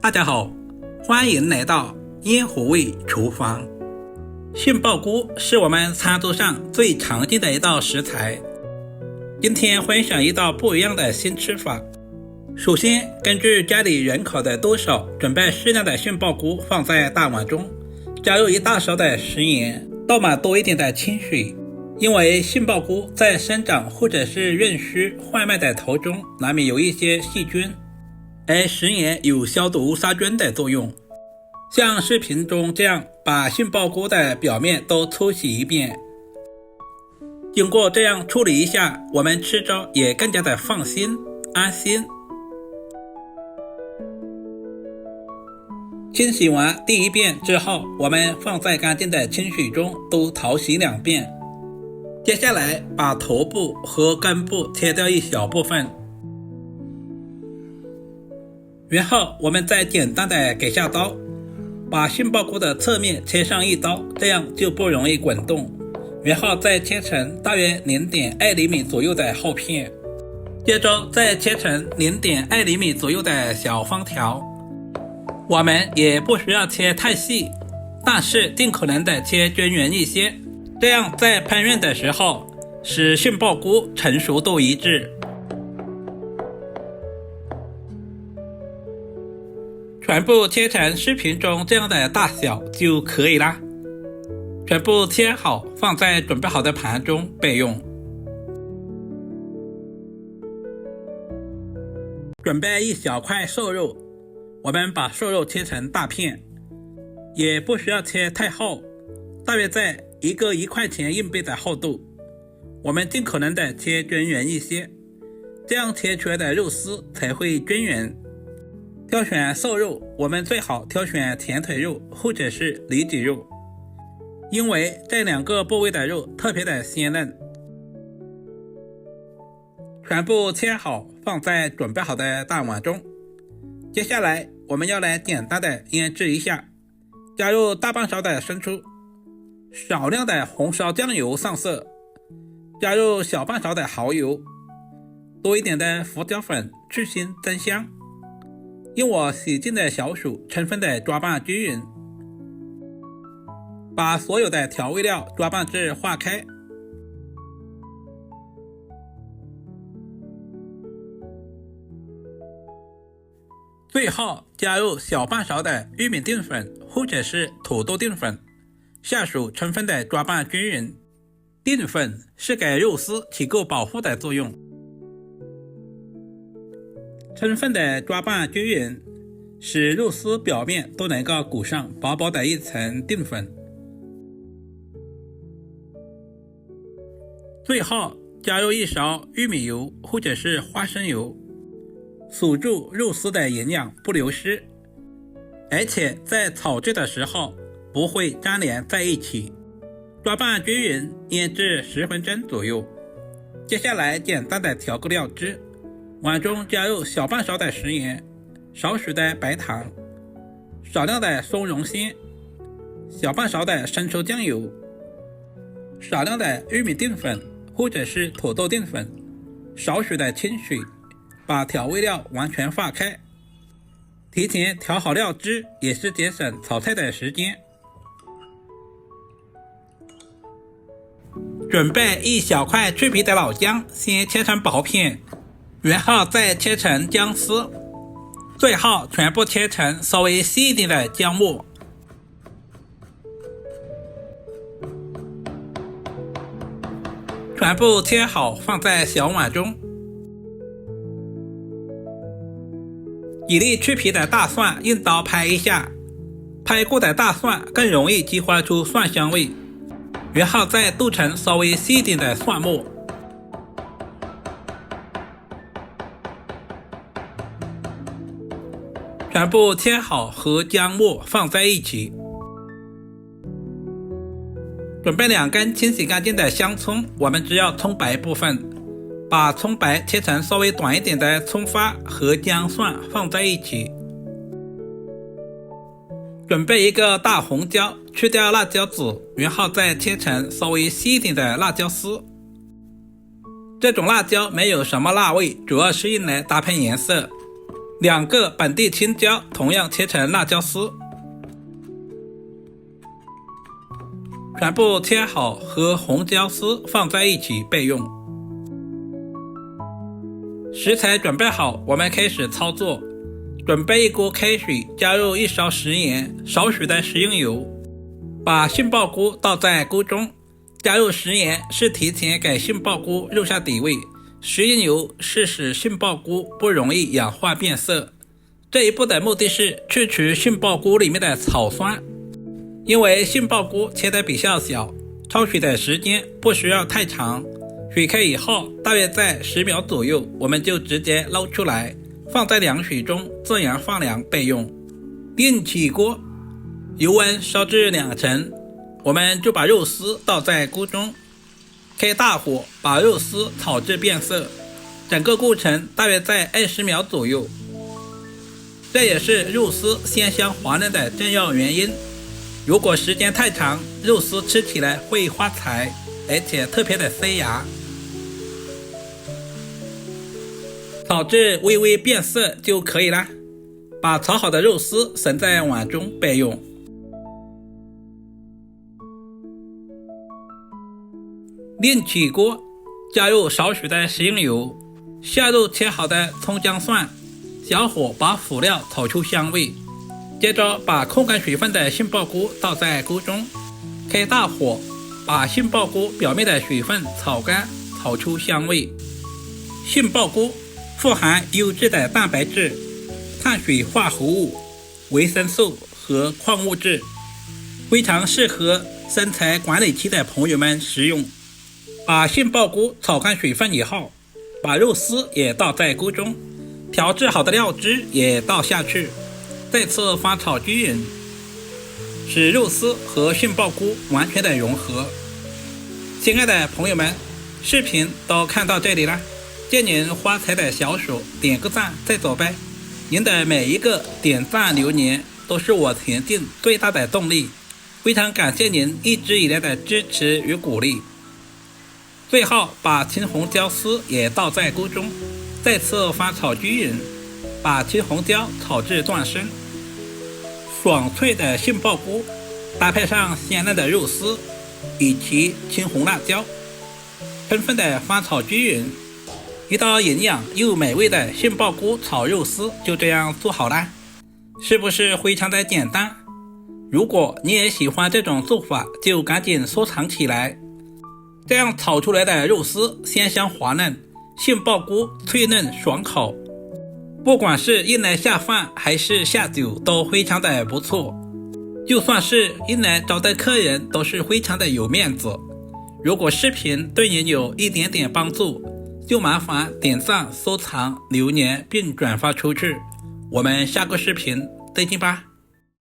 大家好，欢迎来到烟火味厨房。杏鲍菇是我们餐桌上最常见的一道食材。今天分享一道不一样的新吃法。首先，根据家里人口的多少，准备适量的杏鲍菇放在大碗中，加入1大勺的食盐，倒满多一点的清水。因为杏鲍菇在生长或者是润湿坏麦的头中，难免有一些细菌，而食盐有消毒杀菌的作用。像视频中这样，把杏鲍菇的表面都搓洗一遍。经过这样处理一下，我们吃着也更加的放心安心。清洗完第一遍之后，我们放在干净的清水中都淘洗2遍。接下来把头部和根部切掉一小部分，然后我们再简单的给下刀，把杏鲍菇的侧面切上1刀，这样就不容易滚动。然后再切成大约 0.2 厘米左右的厚片，接着再切成 0.2 厘米左右的小方条。我们也不需要切太细，但是尽可能的切均匀一些，这样在烹饪的时候使杏鲍菇成熟度一致。全部切成视频中这样的大小就可以啦。全部切好，放在准备好的盘中备用。准备一小块瘦肉，我们把瘦肉切成大片，也不需要切太厚，大约在一个1块钱硬币的厚度。我们尽可能的切均匀一些，这样切出来的肉丝才会均匀。挑选瘦肉，我们最好挑选前腿肉或者是里脊肉，因为这2个部位的肉特别的鲜嫩。全部切好，放在准备好的大碗中。接下来我们要来简单的腌制一下，加入大半勺的生抽，少量的红烧酱油上色，加入小半勺的蚝油，多一点的胡椒粉去腥增香。用我洗净的小手充分的抓拌均匀，把所有的调味料抓拌至化开。最后加入小半勺的玉米淀粉或者是土豆淀粉，下手充分的抓拌均匀。淀粉是给肉丝起够保护的作用。充分的抓拌均匀，使肉丝表面都能够裹上薄薄的一层淀粉。最后加入1勺玉米油或者是花生油，锁住肉丝的营养不流失，而且在炒制的时候不会粘连在一起。抓拌均匀，腌制10分钟左右。接下来简单的调个料汁，碗中加入小半勺的食盐，少许的白糖，少量的松茸鲜，小半勺的生抽酱油，少量的玉米淀粉或者是土豆淀粉，少许的清水，把调味料完全化开。提前调好料汁也是节省炒菜的时间。准备1小块去皮的老姜，先切成薄片，然后再切成姜丝，最后全部切成稍微细一点的姜末。全部切好，放在小碗中。1粒去皮的大蒜，用刀拍一下，拍过的大蒜更容易激发出蒜香味。然后再剁成稍微细一点的蒜末。全部切好和姜末放在一起。准备2根清洗干净的香葱，我们只要葱白部分，把葱白切成稍微短一点的葱花和姜蒜放在一起。准备1个大红椒，去掉辣椒籽，然后再切成稍微细一点的辣椒丝。这种辣椒没有什么辣味，主要是用来搭配颜色。2个本地青椒同样切成辣椒丝，全部切好和红椒丝放在一起备用。食材准备好，我们开始操作。准备一锅开水，加入1勺食盐，少许的食用油，把杏鲍菇倒在锅中。加入食盐是提前给杏鲍菇入下底味，食用油是使杏鲍菇不容易氧化变色。这一步的目的是去除杏鲍菇里面的草酸，因为杏鲍菇切得比较小，焯水的时间不需要太长。水开以后，大约在10秒左右，我们就直接捞出来，放在凉水中自然放凉备用。另起锅，油温烧至2成，我们就把肉丝倒在锅中，开大火把肉丝炒至变色，整个过程大约在20秒左右。这也是肉丝鲜香滑嫩的重要原因。如果时间太长，肉丝吃起来会发柴，而且特别的塞牙。炒至微微变色就可以了，把炒好的肉丝盛在碗中备用。另起锅，加入少许的食用油，下入切好的葱姜蒜，小火把辅料炒出香味。接着把控干水分的杏鲍菇倒在锅中，开大火把杏鲍菇表面的水分炒干，炒出香味。杏鲍菇富含优质的蛋白质、碳水化合物、维生素和矿物质，非常适合身材管理期的朋友们食用。把杏鲍菇炒干水分以后，把肉丝也倒在锅中，调制好的料汁也倒下去，再次翻炒均匀，使肉丝和杏鲍菇完全的融合。亲爱的朋友们，视频都看到这里了，借您发财的小手点个赞再走呗。您的每一个点赞留言都是我前进最大的动力，非常感谢您一直以来的支持与鼓励。最后把青红椒丝也倒在锅中，再次翻炒均匀，把青红椒炒至断生。爽脆的杏鲍菇搭配上鲜嫩的肉丝以及青红辣椒，充分的翻炒均匀，一道营养又美味的杏鲍菇炒肉丝就这样做好了，是不是非常的简单？如果你也喜欢这种做法，就赶紧收藏起来。这样炒出来的肉丝鲜香滑嫩，杏鲍菇脆嫩爽口，不管是用来下饭还是下酒都非常的不错，就算是用来招待客人都是非常的有面子。如果视频对您有一点点帮助，就麻烦点赞、收藏、留言并转发出去。我们下个视频再见吧。